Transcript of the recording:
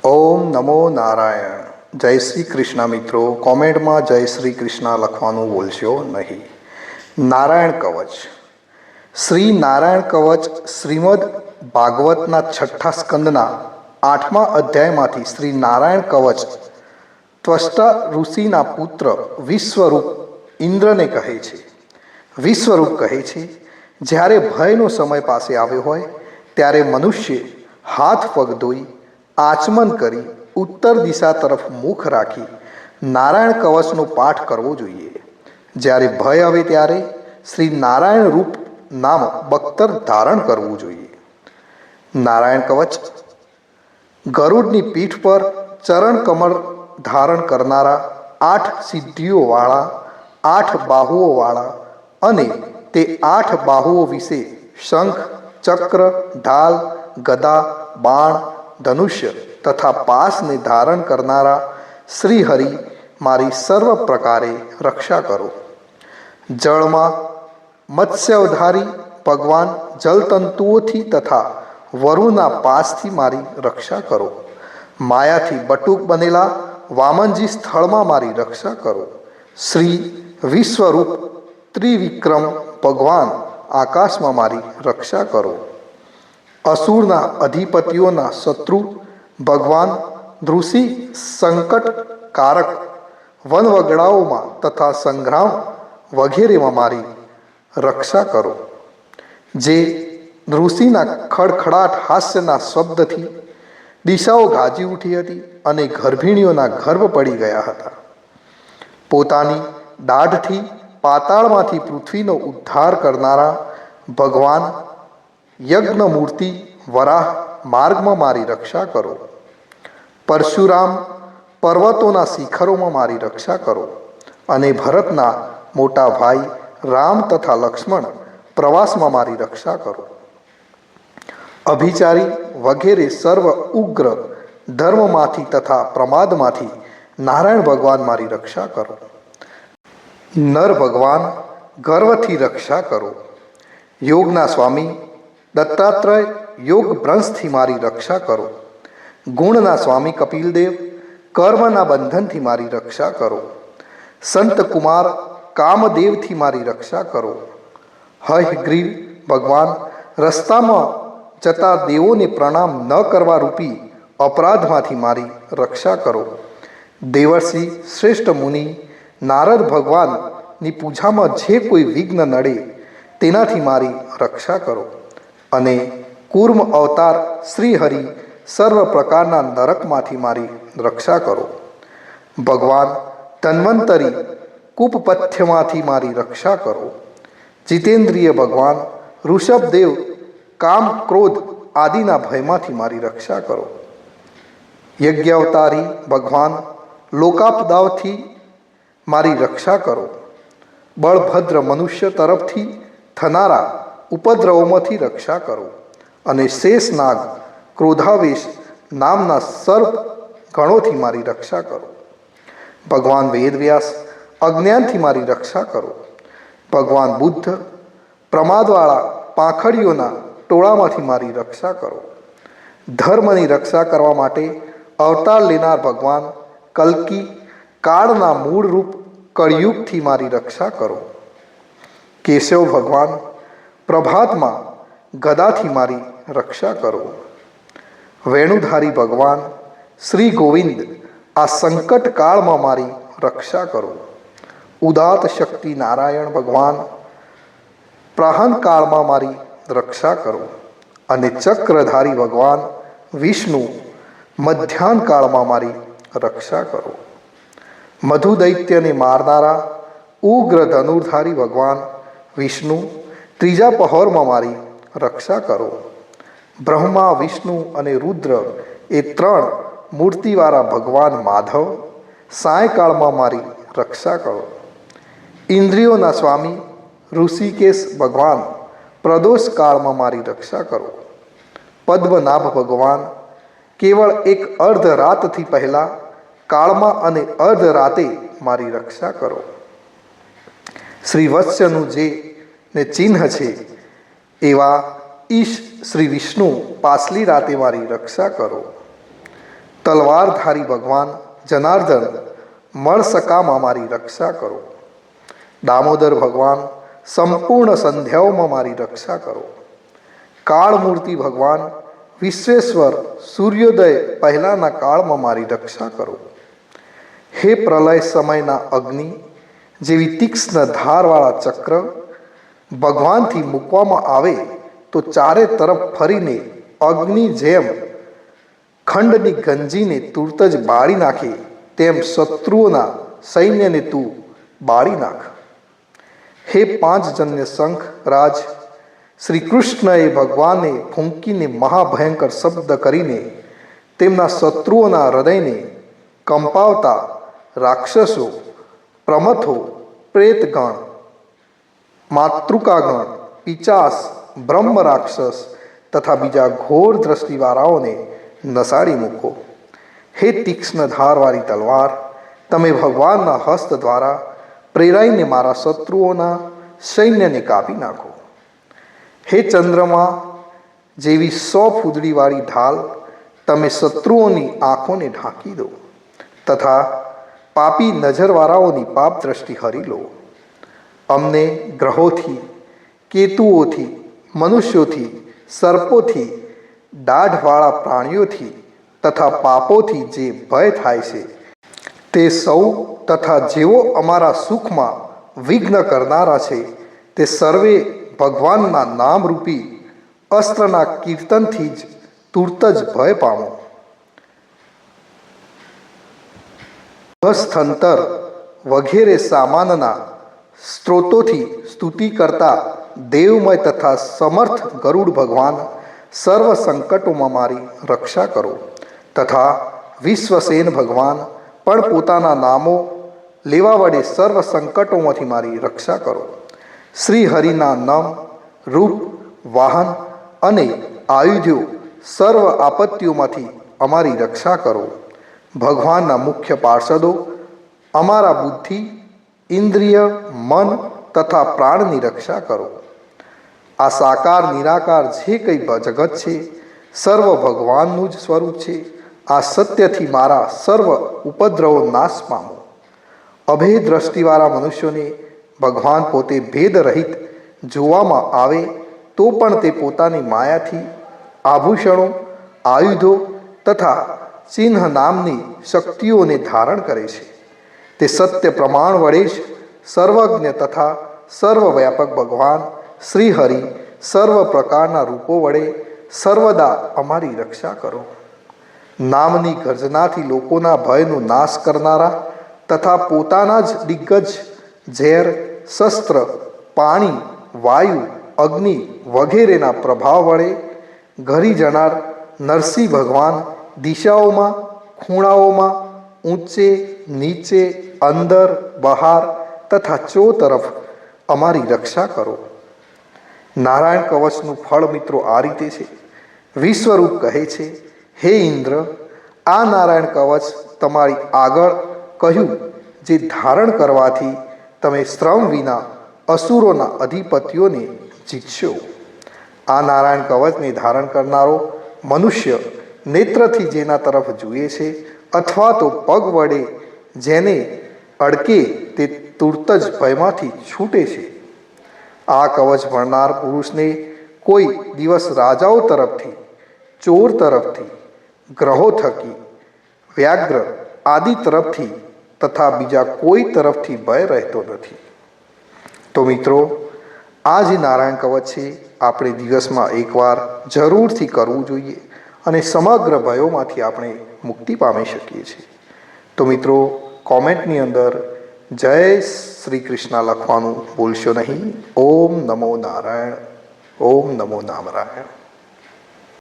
ઓમ નમો નારાયણ. જય શ્રી કૃષ્ણ મિત્રો. કોમેન્ટમાં જય શ્રી કૃષ્ણ લખવાનું ભૂલશો નહીં. નારાયણ કવચ. શ્રી નારાયણ કવચ શ્રીમદ ભાગવતના 6ઠ્ઠા સ્કંદના 8મા અધ્યાયમાંથી શ્રી નારાયણ કવચ ત્વષ્ટા ઋષિના પુત્ર વિશ્વરૂપ ઇન્દ્રને કહે છે. વિશ્વરૂપ કહે છે, જ્યારે ભયનો સમય પાસે આવ્યો હોય ત્યારે મનુષ્ય હાથ પગ ધોઈ આચમન કરી ઉત્તર દિશા તરફ મુખ રાખી નારાયણ કવચનો પાઠ કરવો જોઈએ. જ્યારે ભય આવે ત્યારે શ્રી નારાયણ રૂપ નામ બખ્તર ધારણ કરવું જોઈએ. નારાયણ કવચ ગરુડની પીઠ પર ચરણ કમળ ધારણ કરનારા, 8 સિદ્ધિઓવાળા, 8 બાહુઓવાળા અને તે 8 બાહુઓ વિશે શંખ, ચક્ર, ઢાલ, ગદા, બાણ, ધનુષ્ય તથા પાસને ધારણ કરનારા શ્રી હરિ મારી સર્વ પ્રકારે રક્ષા કરો. જળમાં મત્સ્યાવધારી ભગવાન જલતંતુઓથી તથા વરુના પાસથી મારી રક્ષા કરો. માયાથી બટુક બનેલા વામનજી સ્થળમાં મારી રક્ષા કરો. શ્રી વિશ્વરૂપ ત્રિવિક્રમ ભગવાન આકાશમાં મારી રક્ષા કરો. અસુરના અધિપતિઓના શત્રુ ભગવાન ઋષિ સંકટકારક વનવગડાઓમાં તથા સંગ્રામ વગેરેમાં મારી રક્ષા કરો. જે ઋષિના ખડખડાટ હાસ્યના શબ્દથી દિશાઓ ગાજી ઉઠી હતી અને ગર્ભિણીઓના ગર્ભ પડી ગયા હતા. પોતાની દાઢથી પાતાળમાંથી પૃથ્વીનો ઉદ્ધાર કરનારા ભગવાન યજ્ઞમૂર્તિ વરાહ માર્ગમાં મારી રક્ષા કરો. પરશુરામ પર્વતોના શિખરોમાં મારી રક્ષા કરો. અને ભરતના મોટા ભાઈ રામ તથા લક્ષ્મણ પ્રવાસમાં મારી રક્ષા કરો. અભિચારી વગેરે સર્વ ઉગ્ર ધર્મમાંથી તથા પ્રમાદમાંથી નારાયણ ભગવાન મારી રક્ષા કરો. નર ભગવાન ગર્વથી રક્ષા કરો. યોગના સ્વામી દત્તાત્રેય યોગ ભ્રંશથી મારી રક્ષા કરો. ગુણના સ્વામી કપિલદેવ કર્મના બંધનથી મારી રક્ષા કરો. સંત કુમાર કામદેવથી મારી રક્ષા કરો. હયગ્રીવ ભગવાન રસ્તામાં જતા દેવોને પ્રણામ ન કરવા રૂપી અપરાધમાંથી મારી રક્ષા કરો. દેવર્ષિ શ્રેષ્ઠ મુનિ નારદ ભગવાનની પૂજામાં જે કોઈ વિઘ્ન નડે તેનાથી મારી રક્ષા કરો. અને કૂર્મ અવતાર શ્રી હરિ સર્વ પ્રકારના નરકમાંથી મારી રક્ષા કરો. ભગવાન ધન્વંતરી કૂપપથ્યમાંથી મારી રક્ષા કરો. જીતેન્દ્રિય ભગવાન ઋષભદેવ કામ ક્રોધ આદિના ભયમાંથી મારી રક્ષા કરો. યજ્ઞાવતારી ભગવાન લોકાપદાઓથી મારી રક્ષા કરો. બળભદ્ર મનુષ્ય તરફથી થનારા ઉપદ્રવોમાંથી રક્ષા કરો. અને શેષનાગ ક્રોધાવેશ નામના સર્પ ગણોથી મારી રક્ષા કરો. ભગવાન વેદવ્યાસ અજ્ઞાનથી મારી રક્ષા કરો. ભગવાન બુદ્ધ પ્રમાદવાળા પાંખડીઓના ટોળામાંથી મારી રક્ષા કરો. ધર્મની રક્ષા કરવા માટે અવતાર લેનાર ભગવાન કલ્કી કાળના મૂળ રૂપ કળિયુગથી મારી રક્ષા કરો. કેશવ ભગવાન પ્રભાતમાં ગદાથી મારી રક્ષા કરો. વેણુધારી ભગવાન શ્રી ગોવિંદ આ સંકટ કાળમાં મારી રક્ષા કરો. ઉદાત શક્તિ નારાયણ ભગવાન પ્રહન કાળમાં મારી રક્ષા કરો. અને ચક્રધારી ભગવાન વિષ્ણુ મધ્યાહન કાળમાં મારી રક્ષા કરો. મધુ દૈત્યને મારનારા ઉગ્ર ધનુર્ધારી ભગવાન વિષ્ણુ ત્રીજા પહોરમાં મારી રક્ષા કરો. બ્રહ્મા વિષ્ણુ અને રુદ્ર એ 3 મૂર્તિવાળા ભગવાન માધવ સાયકાળમાં મારી રક્ષા કરો. ઇન્દ્રિયોના સ્વામી ઋષિકેશ ભગવાન પ્રદોષ કાળમાં મારી રક્ષા કરો. પદ્મનાભ ભગવાન કેવળ એક અર્ધ રાતથી પહેલાં કાળમાં અને અર્ધ રાતે મારી રક્ષા કરો. શ્રી વત્સ્યનું જે ને ચિહ્ન છે એવા ઈશ શ્રી વિષ્ણુ પાછલી રાતે મારી રક્ષા કરો. તલવારધારી ભગવાન જનાર્દન મળસકામાં મારી રક્ષા કરો. દામોદર ભગવાન સંપૂર્ણ સંધ્યાઓમાં મારી રક્ષા કરો. કાળમૂર્તિ ભગવાન વિશ્વેશ્વર સૂર્યોદય પહેલાંના કાળમાં મારી રક્ષા કરો. હે પ્રલય સમયના અગ્નિ જેવી તીક્ષ્ણ ધારવાળા ચક્ર ભગવાનથી મૂકવામાં આવે તો ચારે તરફ ફરીને અગ્નિ જેમ ખંડની ગંજીને તુરત જ બાળી નાખે તેમ શત્રુઓના સૈન્યને તું બાળી નાખ. હે પાંચજન્ય શંખ રાજ શ્રી કૃષ્ણએ ભગવાને ફૂંકીને મહાભયંકર શબ્દ કરીને તેમના શત્રુઓના હૃદયને કંપાવતા રાક્ષસો, પ્રમથો, પ્રેતગણ, માતૃકાગણ, પિચાસ, બ્રહ્મ રાક્ષસ તથા બીજા ઘોર દ્રષ્ટિવાળાઓને નસાડી મૂકો. હે તીક્ષ્ણ ધારવાળી તલવાર, તમે ભગવાનના હસ્ત દ્વારા પ્રેરાઈને મારા શત્રુઓના સૈન્યને કાપી નાખો. હે ચંદ્રમા જેવી 100 ફૂદડીવાળી ઢાલ, તમે શત્રુઓની આંખોને ઢાંકી દો તથા પાપી નજરવાળાઓની પાપ દ્રષ્ટિ હરી લો. અમને ગ્રહોથી, કેતુઓથી, મનુષ્યોથી, સર્પોથી, દાઢવાળા પ્રાણીઓથી તથા પાપોથી જે ભય થાય છે તે સૌ તથા જેઓ અમારા સુખમાં વિઘ્ન કરનારા છે તે સર્વે ભગવાનના નામરૂપી અસ્ત્રના કીર્તનથી જ તુરત જ ભય પામો. સ્થંતર વગેરે સામાનના સ્ત્રોતોથી સ્તુતિ કરતા દેવમય તથા સમર્થ ગરુડ ભગવાન સર્વ સંકટોમાં મારી રક્ષા કરો તથા વિશ્વસેન ભગવાન પણ પોતાના નામો લેવા વડે સર્વ સંકટોમાંથી મારી રક્ષા કરો. શ્રી હરિના નામ, રૂપ, વાહન અને આયુધો સર્વ આપત્તિઓમાંથી અમારી રક્ષા કરો. ભગવાનના મુખ્ય પાર્ષદો અમારા બુદ્ધિ, ઇન્દ્રિય, મન તથા પ્રાણની રક્ષા કરો. આ સાકાર નિરાકાર જે કંઈ જગત છે સર્વ ભગવાનનું જ સ્વરૂપ છે. આ સત્યથી મારા સર્વ ઉપદ્રવો નાશ પામો. અભેદ દ્રષ્ટિવાળા મનુષ્યોને ભગવાન પોતે ભેદ રહિત જોવામાં આવે તો પણ તે પોતાની માયાથી આભૂષણો, આયુધો તથા ચિહ્ન નામની શક્તિઓને ધારણ કરે છે. તે સત્ય પ્રમાણ વડે જ સર્વજ્ઞ તથા સર્વવ્યાપક ભગવાન શ્રી હરિ સર્વ પ્રકારના રૂપો વડે સર્વદા અમારી રક્ષા કરો. નામની ગર્જનાથી લોકોના ભયનો નાશ કરનારા તથા પોતાના જ દિગ્ગજ ઝેર, શસ્ત્ર, પાણી, વાયુ, અગ્નિ વગેરેના પ્રભાવ વડે ઘરી જનાર નરસિંહ ભગવાન દિશાઓમાં, ખૂણાઓમાં, ઊંચે, નીચે, અંદર, બહાર તથા ચો તરફ અમારી રક્ષા કરો. નારાયણ કવચનું ફળ મિત્રો આ રીતે છે. વિશ્વરૂપ કહે છે, હે ઇન્દ્ર, આ નારાયણ કવચ તમારી આગળ કહ્યું જે ધારણ કરવાથી તમે શ્રમ વિના અસુરોના અધિપતિઓને જીતશો. આ નારાયણ કવચને ધારણ કરનારો મનુષ્ય નેત્રથી જેના તરફ જુએ છે અથવા તો પગ વડે જેને અડકે તે તુરત જ ભયમાંથી છૂટે છે. આ કવચ ભણનાર પુરુષને કોઈ દિવસ રાજાઓ તરફથી, ચોર તરફથી, ગ્રહો થકી, વ્યાઘ્ર આદિ તરફથી તથા બીજા કોઈ તરફથી ભય રહેતો નથી. તો મિત્રો, આ જે નારાયણ કવચ છે આપણે દિવસમાં એકવાર જરૂરથી કરવું જોઈએ અને સમગ્ર ભયોમાંથી આપણે મુક્તિ પામી શકીએ છીએ. તો મિત્રો, કોમેન્ટની અંદર જય શ્રી કૃષ્ણ લખવાનું ભૂલશો નહીં. ઓમ નમો નારાયણ. ઓમ નમો નારાયણ.